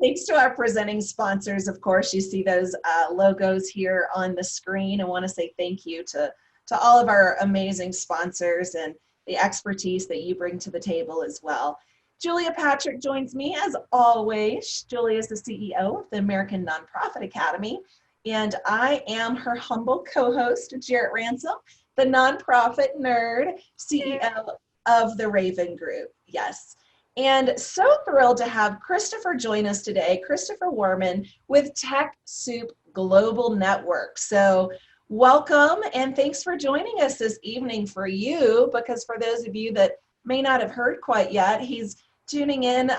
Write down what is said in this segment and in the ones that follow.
Thanks to our presenting sponsors, of course. You see those logos here on the screen. I want to say thank you to all of our amazing sponsors and the expertise that you bring to the table as well. Julia Patrick joins me as always. Julia is the CEO of the American Nonprofit Academy, and I am her humble co-host, Jarrett Ransom, the nonprofit nerd, CEO of the Raven Group. Yes. And so thrilled to have Christopher join us today, Christopher Warman with TechSoup Global Network. So welcome, and thanks for joining us this evening for you, because for those of you that may not have heard quite yet, he's tuning in,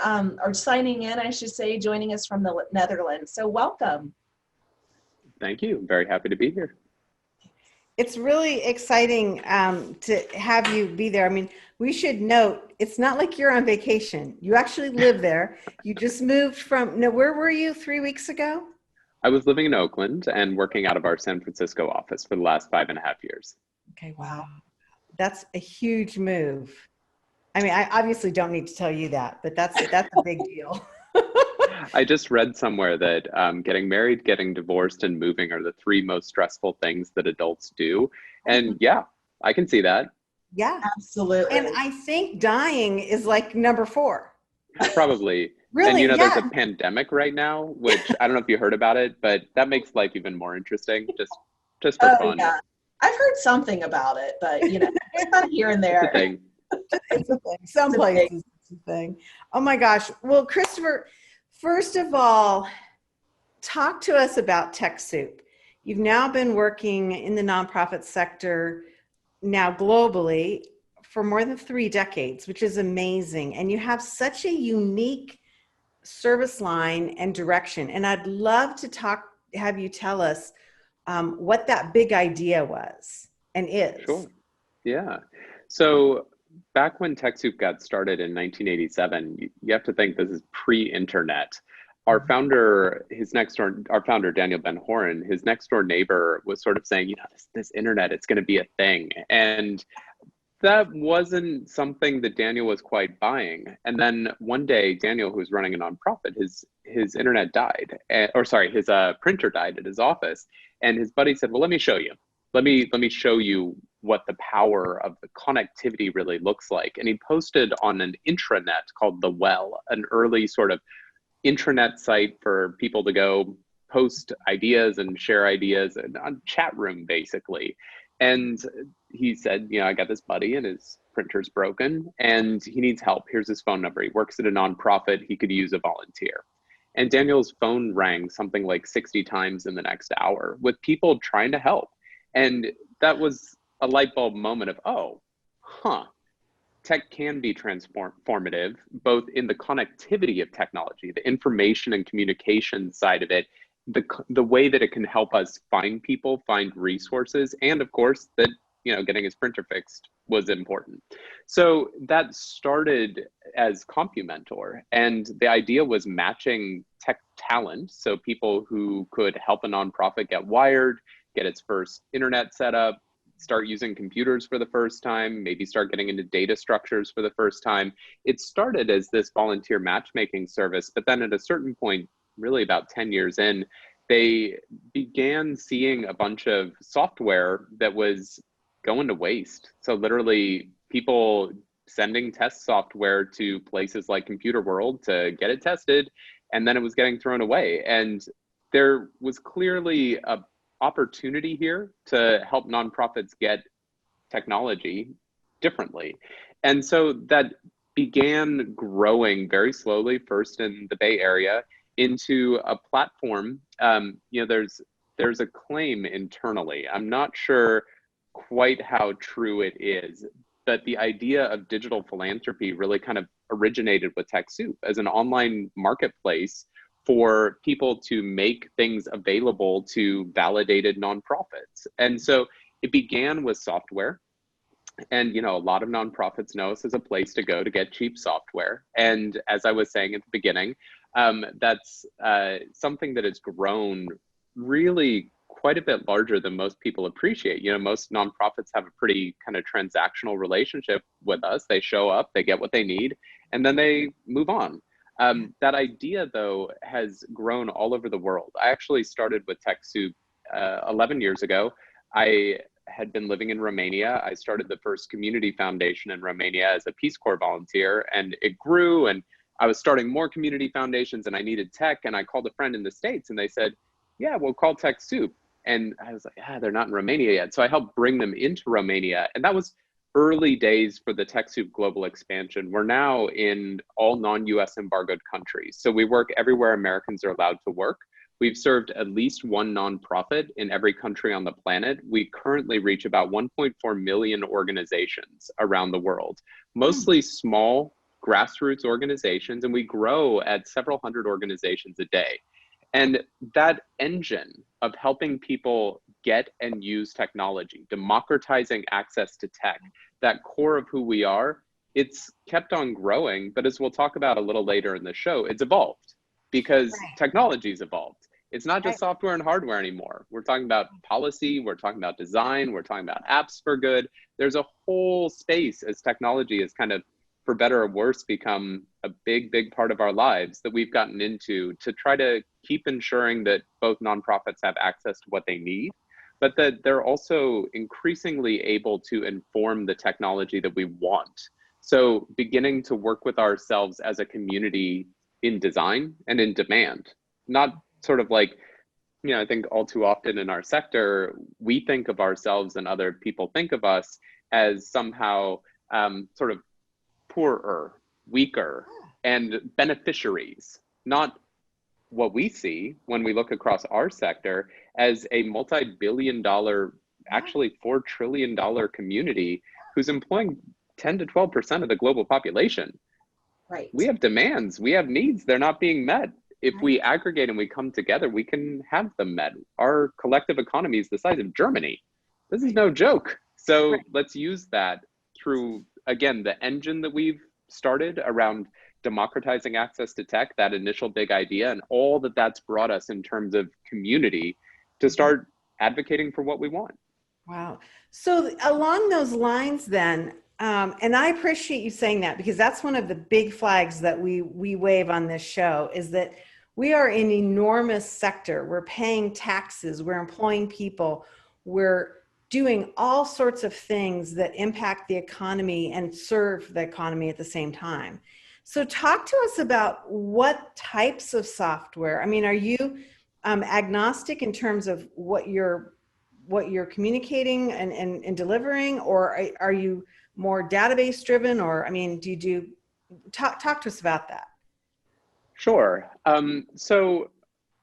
or signing in, I should say, joining us from the Netherlands. So welcome. Thank you. I'm very happy to be here. It's really exciting to have you be there. I mean, we should note, it's not like you're on vacation. You actually live there. You just moved from, no, where were you 3 weeks ago? I was living in Oakland and working out of our San Francisco office for the last 5.5 years. Okay, wow. That's a huge move. I mean, I obviously don't need to tell you that, but that's a big deal. I just read somewhere that getting married, getting divorced, and moving are the 3 most stressful things that adults do. And yeah, I can see that. Yeah, absolutely. And I think dying is like number 4. Probably. Really? And there's a pandemic right now, which I don't know if you heard about it, but that makes life even more interesting, just for fun. Yeah. I've heard something about it, but it's not here and there. It's a thing. It's a thing. Some places it's a thing. Oh my gosh. Well, Christopher, first of all, talk to us about TechSoup. You've now been working in the nonprofit sector now globally for more than 3 decades, which is amazing. And you have such a unique service line and direction. And I'd love to have you tell us what that big idea was and is. Sure. Yeah. So back when TechSoup got started in 1987, you have to think this is pre-internet. Our founder, Daniel Ben Horan, his next door neighbor was sort of saying, this internet, it's going to be a thing. And that wasn't something that Daniel was quite buying. And then one day, Daniel, who was running a nonprofit, his internet died, his printer died at his office. And his buddy said, well, let me show you. Let me show you what the power of the connectivity really looks like. And he posted on an intranet called The Well, an early sort of intranet site for people to go post ideas and share ideas, and a chat room basically. And he said, I got this buddy and his printer's broken and he needs help. Here's his phone number. He works at a nonprofit. He could use a volunteer. And Daniel's phone rang something like 60 times in the next hour with people trying to help. And that was a light bulb moment of, tech can be transformative, both in the connectivity of technology, the information and communication side of it, the way that it can help us find people, find resources, and of course that, getting his printer fixed was important. So that started as CompuMentor, and the idea was matching tech talent, so people who could help a nonprofit get wired, get its first internet set up, start using computers for the first time, maybe start getting into data structures for the first time. It started as this volunteer matchmaking service, but then at a certain point, really about 10 years in, they began seeing a bunch of software that was going to waste. So literally people sending test software to places like Computer World to get it tested, and then it was getting thrown away. And there was clearly a opportunity here to help nonprofits get technology differently. And so that began growing very slowly, first in the Bay Area, into a platform. There's a claim internally. I'm not sure quite how true it is, but the idea of digital philanthropy really kind of originated with TechSoup as an online marketplace for people to make things available to validated nonprofits. And so it began with software. And, a lot of nonprofits know us as a place to go to get cheap software. And as I was saying at the beginning, that's something that has grown really quite a bit larger than most people appreciate. Most nonprofits have a pretty kind of transactional relationship with us. They show up, they get what they need, and then they move on. That idea, though, has grown all over the world. I actually started with TechSoup 11 years ago. I had been living in Romania. I started the first community foundation in Romania as a Peace Corps volunteer, and it grew, and I was starting more community foundations, and I needed tech, and I called a friend in the States, and they said, yeah, we'll call TechSoup. And I was like, yeah, they're not in Romania yet. So I helped bring them into Romania, and that was early days for the TechSoup global expansion. We're now in all non-US embargoed countries. So we work everywhere Americans are allowed to work. We've served at least one nonprofit in every country on the planet. We currently reach about 1.4 million organizations around the world, mostly small grassroots organizations, and we grow at several hundred organizations a day. And that engine of helping people get and use technology, democratizing access to tech, that core of who we are, it's kept on growing. But as we'll talk about a little later in the show, it's evolved because technology's evolved. It's not just software and hardware anymore. We're talking about policy, we're talking about design, we're talking about apps for good. There's a whole space as technology has kind of, for better or worse, become a big, big part of our lives that we've gotten into to try to keep ensuring that both nonprofits have access to what they need, but that they're also increasingly able to inform the technology that we want. So beginning to work with ourselves as a community in design and in demand, not sort of like, you know, I think all too often in our sector, we think of ourselves and other people think of us as somehow sort of poorer, weaker, and beneficiaries, not what we see when we look across our sector as a multi-billion-dollar, actually $4 trillion community who's employing 10 to 12% of the global population. Right. We have demands, we have needs, they're not being met. If we aggregate and we come together, we can have them met. Our collective economy is the size of Germany. This is no joke. So let's use that through, again, the engine that we've started around democratizing access to tech, that initial big idea, and all that that's brought us in terms of community to start advocating for what we want. Wow. So along those lines then, and I appreciate you saying that, because that's one of the big flags that we wave on this show, is that we are an enormous sector. We're paying taxes, we're employing people, we're doing all sorts of things that impact the economy and serve the economy at the same time. So talk to us about what types of software. I mean, are you agnostic in terms of what you're communicating and delivering, or are you more database driven, or, I mean, talk to us about that? Sure. So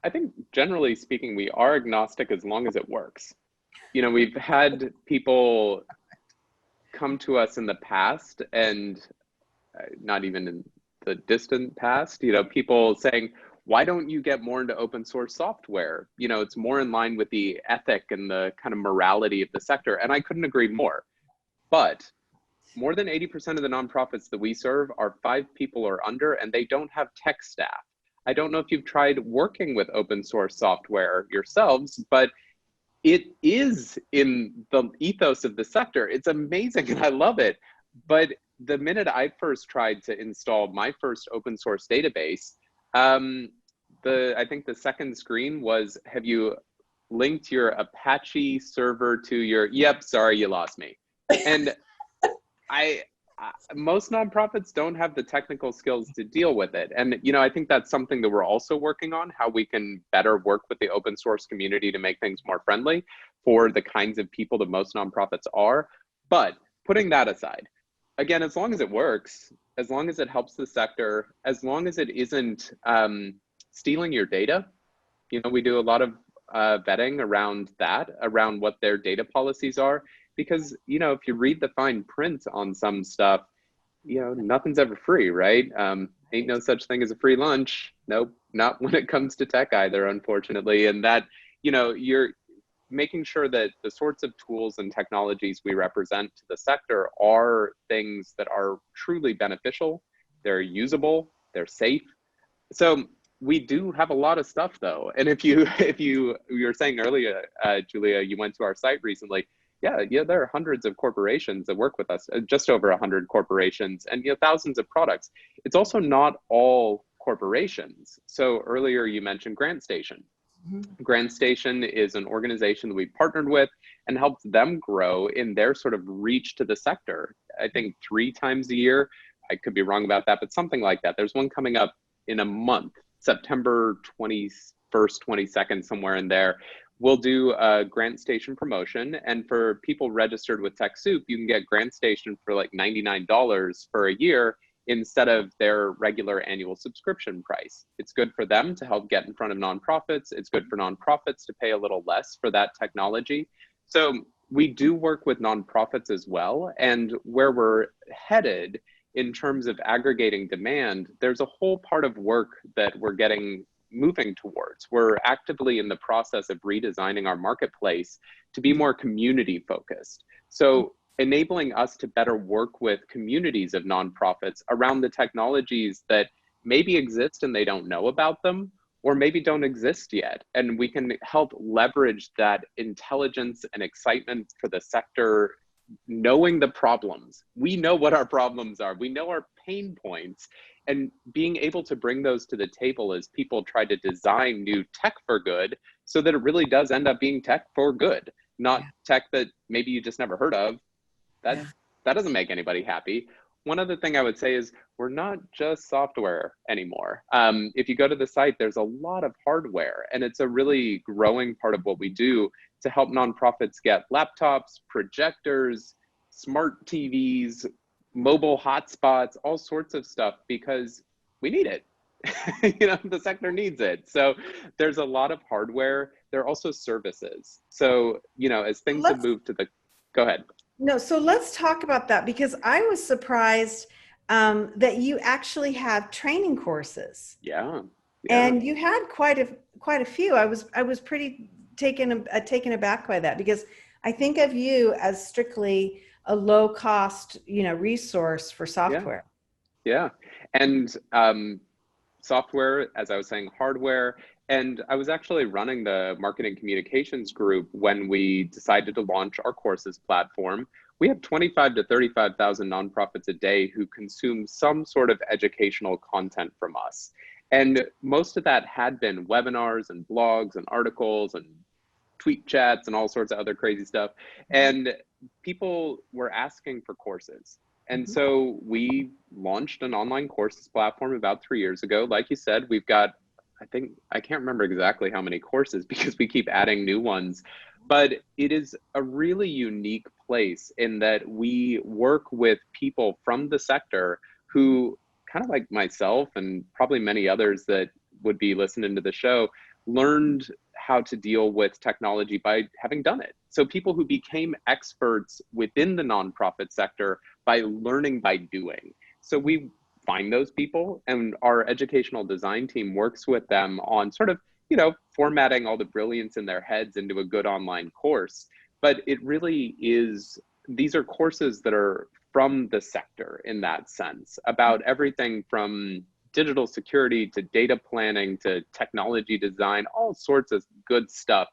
I think generally speaking, we are agnostic as long as it works. You know, we've had people come to us in the past, and not even in the distant past, you know, people saying, why don't you get more into open source software? You know, it's more in line with the ethic and the kind of morality of the sector. And I couldn't agree more. But more than 80% of the nonprofits that we serve are 5 people or under, and they don't have tech staff. I don't know if you've tried working with open source software yourselves, but it is in the ethos of the sector. It's amazing and I love it. But the minute I first tried to install my first open source database, I think the second screen was, have you linked your Apache server to your, yep, sorry, you lost me. And most nonprofits don't have the technical skills to deal with it. And, you know, I think that's something that we're also working on, how we can better work with the open source community to make things more friendly for the kinds of people that most nonprofits are. But putting that aside, again, as long as it works, as long as it helps the sector, as long as it isn't stealing your data, you know, we do a lot of vetting around that, around what their data policies are. Because, you know, if you read the fine print on some stuff, you know, nothing's ever free, right? Ain't no such thing as a free lunch. Nope, not when it comes to tech either, unfortunately. And that, you know, you're making sure that the sorts of tools and technologies we represent to the sector are things that are truly beneficial, they're usable, they're safe. So we do have a lot of stuff though. And if you were saying earlier, Julia, you went to our site recently, yeah, there are hundreds of corporations that work with us, just over 100 corporations, and, you know, thousands of products. It's also not all corporations. So earlier you mentioned GrantStation. GrantStation is an organization that we partnered with and helped them grow in their sort of reach to the sector. I think 3 times a year. I could be wrong about that, but something like that. There's one coming up in a month, September 21st, 22nd, somewhere in there. We'll do a GrantStation promotion. And for people registered with TechSoup, you can get GrantStation for like $99 for a year instead of their regular annual subscription price. It's good for them to help get in front of nonprofits. It's good for nonprofits to pay a little less for that technology. So we do work with nonprofits as well. And where we're headed in terms of aggregating demand, there's a whole part of work that we're moving towards. We're actively in the process of redesigning our marketplace to be more community focused. So enabling us to better work with communities of nonprofits around the technologies that maybe exist and they don't know about them, or maybe don't exist yet. And we can help leverage that intelligence and excitement for the sector, knowing the problems. We know what our problems are. We know our pain points, and being able to bring those to the table as people try to design new tech for good, so that it really does end up being tech for good, not tech that maybe you just never heard of. That doesn't make anybody happy. One other thing I would say is we're not just software anymore. If you go to the site, there's a lot of hardware, and it's a really growing part of what we do to help nonprofits get laptops, projectors, smart TVs, mobile hotspots, all sorts of stuff, because we need it. The sector needs it. So there's a lot of hardware. There are also services. So, as things have moved to go ahead. No, so let's talk about that, because I was surprised that you actually have training courses. Yeah. And you had quite a few. I was pretty taken aback by that, because I think of you as strictly a low cost, resource for software. Yeah. And software, as I was saying, hardware. And I was actually running the marketing communications group when we decided to launch our courses platform. We have 25 to 35,000 nonprofits a day who consume some sort of educational content from us. And most of that had been webinars and blogs and articles and tweet chats and all sorts of other crazy stuff. And people were asking for courses. And so we launched an online courses platform about 3 years ago. Like you said, we've got, I can't remember exactly how many courses, because we keep adding new ones, but it is a really unique place in that we work with people from the sector who, kind of like myself and probably many others that would be listening to the show, learned how to deal with technology by having done it. So people who became experts within the nonprofit sector by learning by doing. So we find those people, and our educational design team works with them on sort of, formatting all the brilliance in their heads into a good online course. But it really is, these are courses that are from the sector in that sense, about everything from digital security to data planning to technology design, all sorts of good stuff.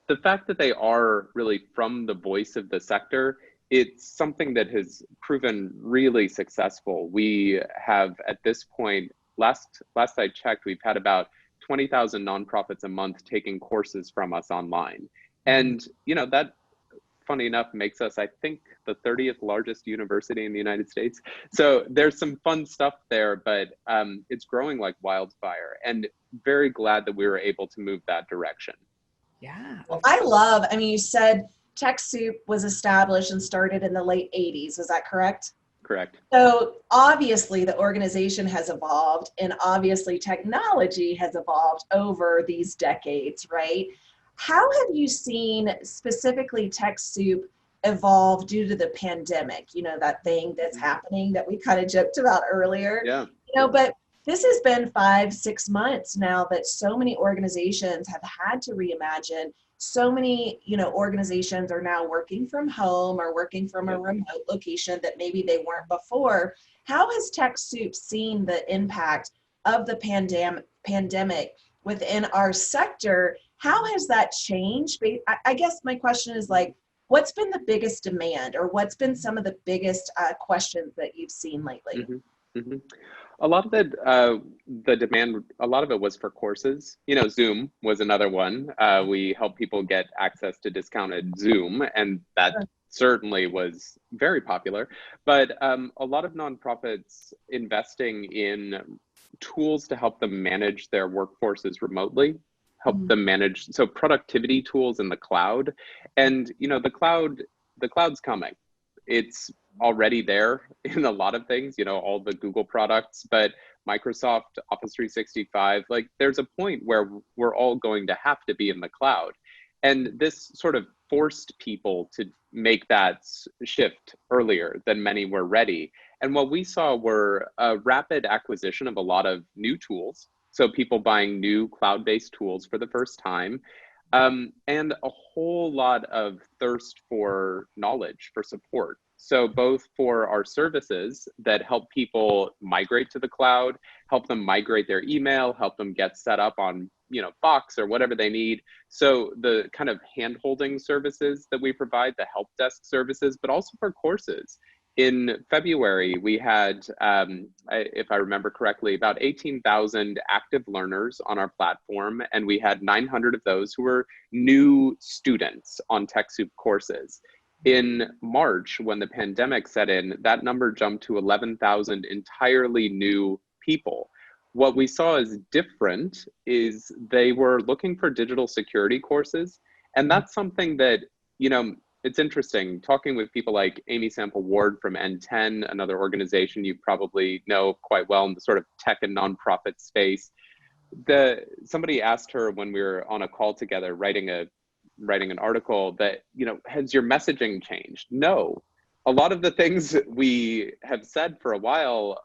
The fact that they are really from the voice of the sector, it's something that has proven really successful. We have, at this point, last I checked, we've had about 20,000 nonprofits a month taking courses from us online. And, that, funny enough, makes us, I think, the 30th largest university in the United States. So there's some fun stuff there, but it's growing like wildfire, and very glad that we were able to move that direction. Yeah. Well, you said TechSoup was established and started in the late 80s. Is that correct? Correct. So obviously the organization has evolved, and obviously technology has evolved over these decades, right? How have you seen specifically TechSoup evolve due to the pandemic? That thing that's happening that we kind of joked about earlier. Yeah. But this has been 5-6 months now that so many organizations have had to reimagine. So many, organizations are now working from home or working from a remote location that maybe they weren't before. How has TechSoup seen the impact of the pandemic within our sector? How has that changed? I guess my question is what's been the biggest demand, or what's been some of the biggest questions that you've seen lately? Mhm. A lot of it, the demand, a lot of it was for courses. You know, Zoom was another one. We help people get access to discounted Zoom, and that certainly was very popular. But a lot of nonprofits investing in tools to help them manage their workforces remotely, help them manage, so productivity tools in the cloud. And, you know, the cloud's coming. It's already there in a lot of things, you know, all the Google products, but Microsoft Office 365, like there's a point where we're all going to have to be in the cloud. And this sort of forced people to make that shift earlier than many were ready. And what we saw were a rapid acquisition of a lot of new tools. So people buying new cloud-based tools for the first time, and a whole lot of thirst for knowledge, for support. So both for our services that help people migrate to the cloud, help them migrate their email, help them get set up on, you know, Box or whatever they need. So the kind of hand-holding services that we provide, the help desk services, but also for courses. In February, we had, if I remember correctly, about 18,000 active learners on our platform, and we had 900 of those who were new students on TechSoup courses. In March, when the pandemic set in, that number jumped to 11,000 entirely new people. What we saw as different is they were looking for digital security courses, and that's something that, you know, it's interesting talking with people like Amy Sample Ward from N10, another organization you probably know quite well in the sort of tech and nonprofit space. Somebody asked her when we were on a call together writing an article that, you know, has your messaging changed? No. A lot of the things we have said for a while,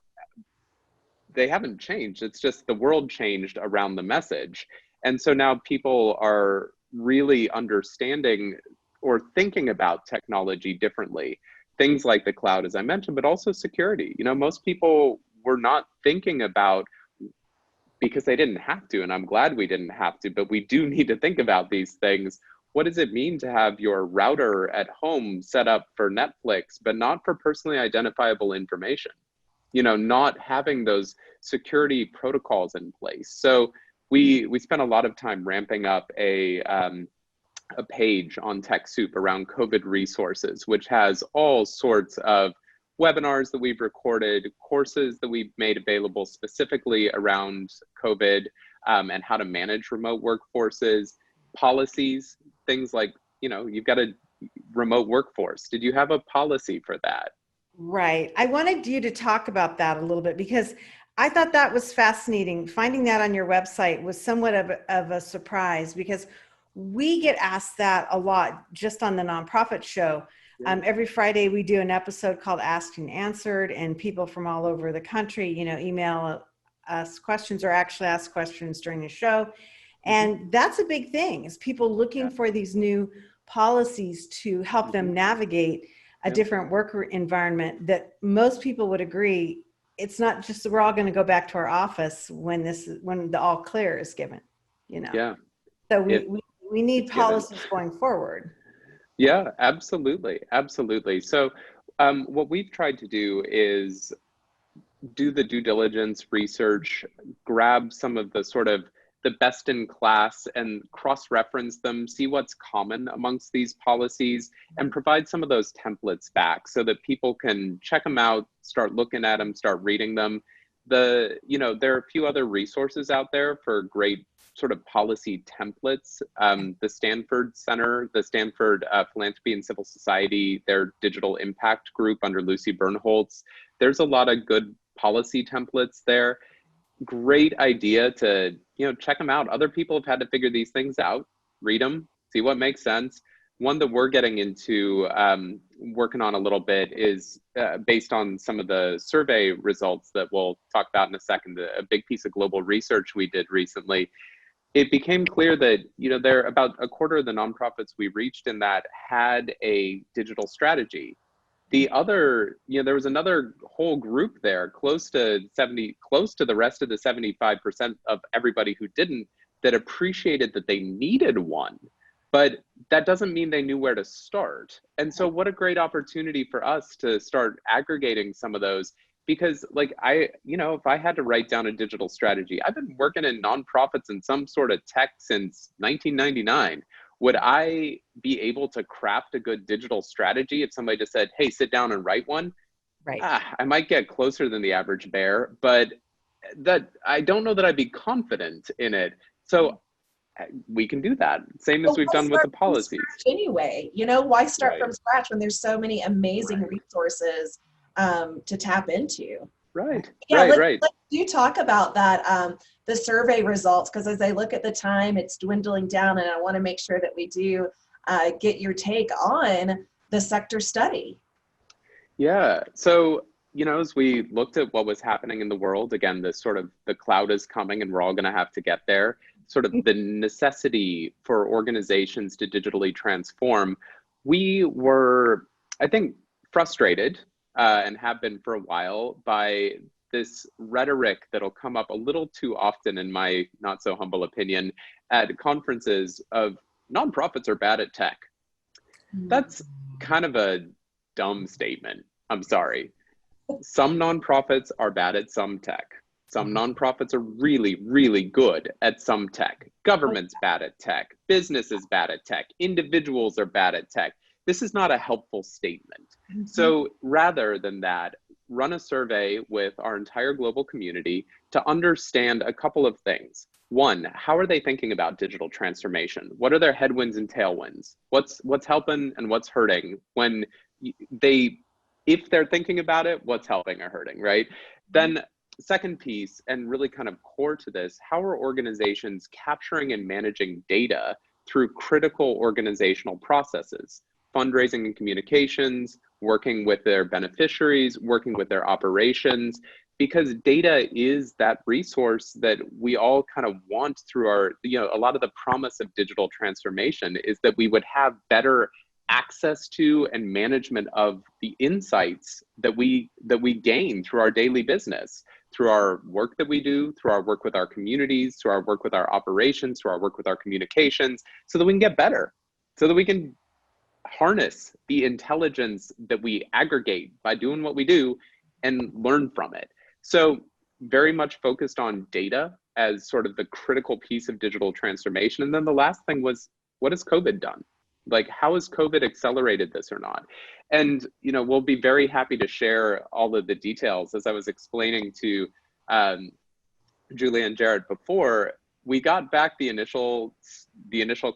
they haven't changed. It's just the world changed around the message. And so now people are really understanding or thinking about technology differently. Things like the cloud, as I mentioned, but also security. You know, most people were not thinking about, because they didn't have to, and I'm glad we didn't have to, but we do need to think about these things. What does it mean to have your router at home set up for Netflix, but not for personally identifiable information? You know, not having those security protocols in place. So we spent a lot of time ramping up a page on TechSoup around COVID resources, which has all sorts of webinars that we've recorded, courses that we've made available specifically around COVID, and how to manage remote workforces, policies, things like, you know, you've got a remote workforce. Did you have a policy for that? Right. I wanted you to talk about that a little bit because I thought that was fascinating. Finding that on your website was somewhat of a surprise because we get asked that a lot just on the nonprofit show. Every Friday we do an episode called Asked and Answered, and people from all over the country, you know, email us questions or actually ask questions during the show. And that's a big thing, is people looking for these new policies to help them navigate a different work environment that most people would agree. It's not just that we're all going to go back to our office when the all clear is given, you know? Yeah. So we need policies going forward. Yeah, absolutely. Absolutely. So what we've tried to do is do the due diligence research, grab some of the sort of the best in class and cross-reference them, see what's common amongst these policies, and provide some of those templates back so that people can check them out, start looking at them, start reading them. You know, there are a few other resources out there for great sort of policy templates. The Stanford Center, the Stanford Philanthropy and Civil Society, their digital impact group under Lucy Bernholtz. There's a lot of good policy templates there. Great idea to, you know, check them out. Other people have had to figure these things out, read them, see what makes sense. One that we're getting into, working on a little bit is based on some of the survey results that we'll talk about in a second, a big piece of global research we did recently. It became clear that, you know, there about a quarter of the nonprofits we reached in that had a digital strategy. The other, you know, there was another whole group there, close to the rest of the 75% of everybody who didn't, that appreciated that they needed one, but that doesn't mean they knew where to start. And so what a great opportunity for us to start aggregating some of those, because like if I had to write down a digital strategy, I've been working in nonprofits and some sort of tech since 1999. Would I be able to craft a good digital strategy if somebody just said, hey, sit down and write one? Right. I might get closer than the average bear, but that I don't know that I'd be confident in it. So we can do that. Same as But we've why done with the start from policies. scratch anyway? Why start Right. from scratch when there's so many amazing resources to tap into? Right. Yeah, Right. let's do talk about that, the survey results, because as I look at the time, it's dwindling down, and I want to make sure that we do get your take on the sector study. Yeah. So, as we looked at what was happening in the world, again, this sort of the cloud is coming and we're all going to have to get there, sort of the necessity for organizations to digitally transform. We were, I think, frustrated and have been for a while by this rhetoric that'll come up a little too often, in my not so humble opinion, at conferences of nonprofits are bad at tech. That's kind of a dumb statement. I'm sorry. Some nonprofits are bad at some tech. Some nonprofits are really, really good at some tech. Government's bad at tech. Business is bad at tech. Individuals are bad at tech. This is not a helpful statement. So rather than that, run a survey with our entire global community to understand a couple of things. One, how are they thinking about digital transformation? What are their headwinds and tailwinds? What's helping and what's hurting when if they're thinking about it, what's helping or hurting, right? Then second piece, and really kind of core to this, how are organizations capturing and managing data through critical organizational processes? Fundraising and communications, working with their beneficiaries, working with their operations, because data is that resource that we all kind of want through our, a lot of the promise of digital transformation is that we would have better access to and management of the insights that we gain through our daily business, through our work that we do, through our work with our communities, through our work with our operations, through our work with our communications, so that we can get better, so that we can harness the intelligence that we aggregate by doing what we do and learn from it. So very much focused on data as sort of the critical piece of digital transformation. And then the last thing was, what has COVID done? Like, how has COVID accelerated this or not? And, we'll be very happy to share all of the details. As I was explaining to Julia and Jared before, we got back the initial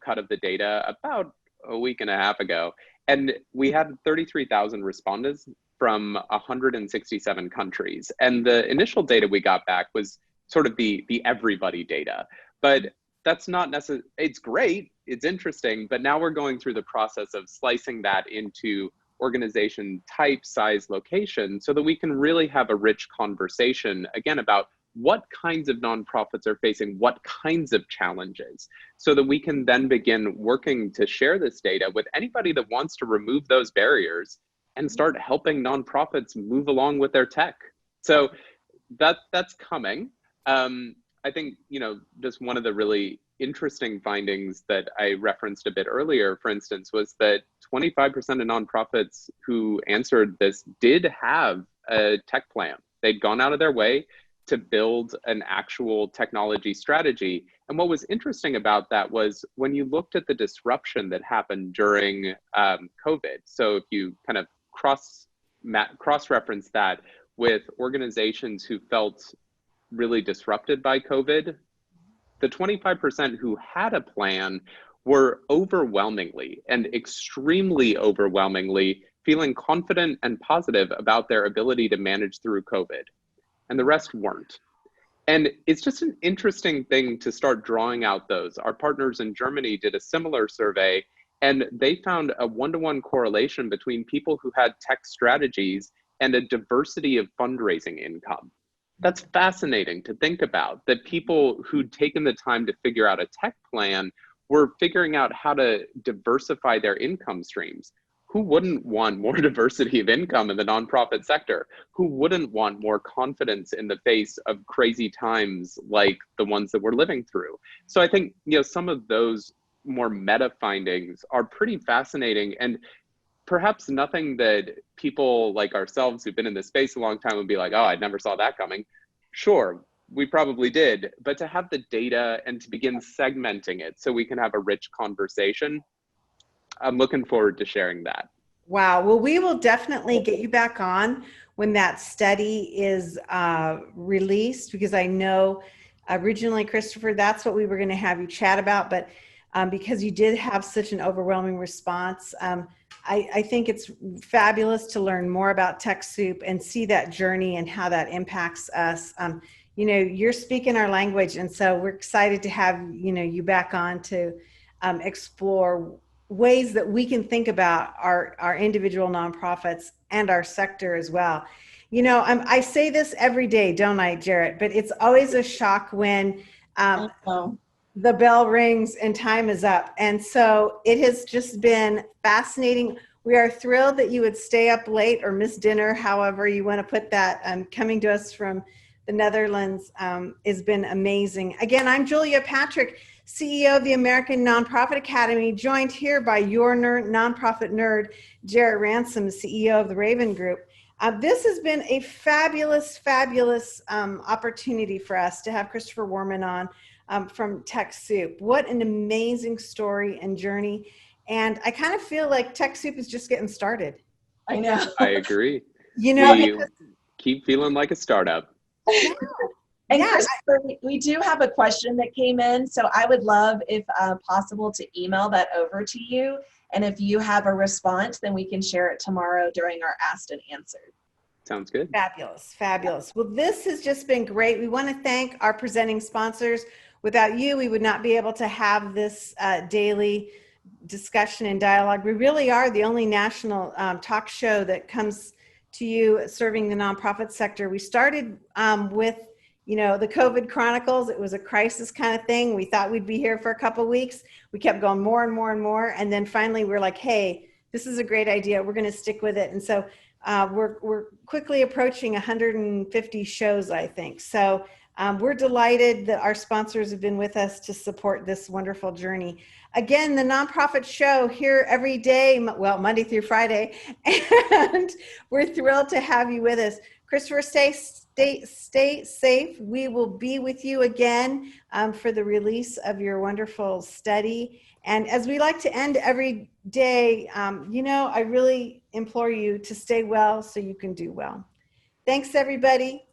cut of the data about a week and a half ago, and we had 33,000 respondents from 167 countries. And the initial data we got back was sort of the everybody data, but that's not necessarily, it's great, it's interesting, but now we're going through the process of slicing that into organization type, size, location, so that we can really have a rich conversation, again, about what kinds of nonprofits are facing what kinds of challenges, so that we can then begin working to share this data with anybody that wants to remove those barriers and start helping nonprofits move along with their tech. So that's coming. I think, just one of the really interesting findings that I referenced a bit earlier, for instance, was that 25% of nonprofits who answered this did have a tech plan. They'd gone out of their way to build an actual technology strategy. And what was interesting about that was when you looked at the disruption that happened during COVID. So if you kind of cross-reference that with organizations who felt really disrupted by COVID, the 25% who had a plan were overwhelmingly and extremely overwhelmingly feeling confident and positive about their ability to manage through COVID, and the rest weren't. And it's just an interesting thing to start drawing out those. Our partners in Germany did a similar survey, and they found a one-to-one correlation between people who had tech strategies and a diversity of fundraising income. That's fascinating to think about, that people who'd taken the time to figure out a tech plan were figuring out how to diversify their income streams. Who wouldn't want more diversity of income in the nonprofit sector? Who wouldn't want more confidence in the face of crazy times like the ones that we're living through? So I think, some of those more meta findings are pretty fascinating. And perhaps nothing that people like ourselves who've been in this space a long time would be like, oh, I never saw that coming. Sure, we probably did, but to have the data and to begin segmenting it so we can have a rich conversation, I'm looking forward to sharing that. Wow. Well, we will definitely get you back on when that study is released, because I know originally, Christopher, that's what we were going to have you chat about, but because you did have such an overwhelming response, I think it's fabulous to learn more about TechSoup and see that journey and how that impacts us. You know, you're speaking our language, and so we're excited to have, you know, you back on to explore ways that we can think about our individual nonprofits and our sector as well. You know, I say this every day, don't I, Jarrett? But it's always a shock when the bell rings and time is up. And so it has just been fascinating. We are thrilled that you would stay up late or miss dinner, however you want to put that. Coming to us from the Netherlands has been amazing. Again, I'm Julia Patrick, CEO of the American Nonprofit Academy, joined here by your nonprofit nerd, Jarrett Ransom, CEO of the Raven Group. This has been a fabulous, fabulous opportunity for us to have Christopher Warman on from TechSoup. What an amazing story and journey. And I kind of feel like TechSoup is just getting started. I know. I agree. You know, we keep feeling like a startup. Yeah. And Yeah. Christopher, we do have a question that came in, so I would love, if possible, to email that over to you. And if you have a response, then we can share it tomorrow during our Asked and Answered. Sounds good. Fabulous, fabulous. Well, this has just been great. We want to thank our presenting sponsors. Without you, we would not be able to have this daily discussion and dialogue. We really are the only national talk show that comes to you serving the nonprofit sector. We started with, you know, the COVID Chronicles. It was a crisis kind of thing. We thought we'd be here for a couple of weeks. We kept going more and more and more. And then finally we're like, hey, this is a great idea. We're going to stick with it. And so we're quickly approaching 150 shows, I think. So we're delighted that our sponsors have been with us to support this wonderful journey. Again, the Nonprofit Show here every day, well, Monday through Friday, and we're thrilled to have you with us. Christopher, stay safe. We will be with you again for the release of your wonderful study. And as we like to end every day, you know, I really implore you to stay well so you can do well. Thanks, everybody.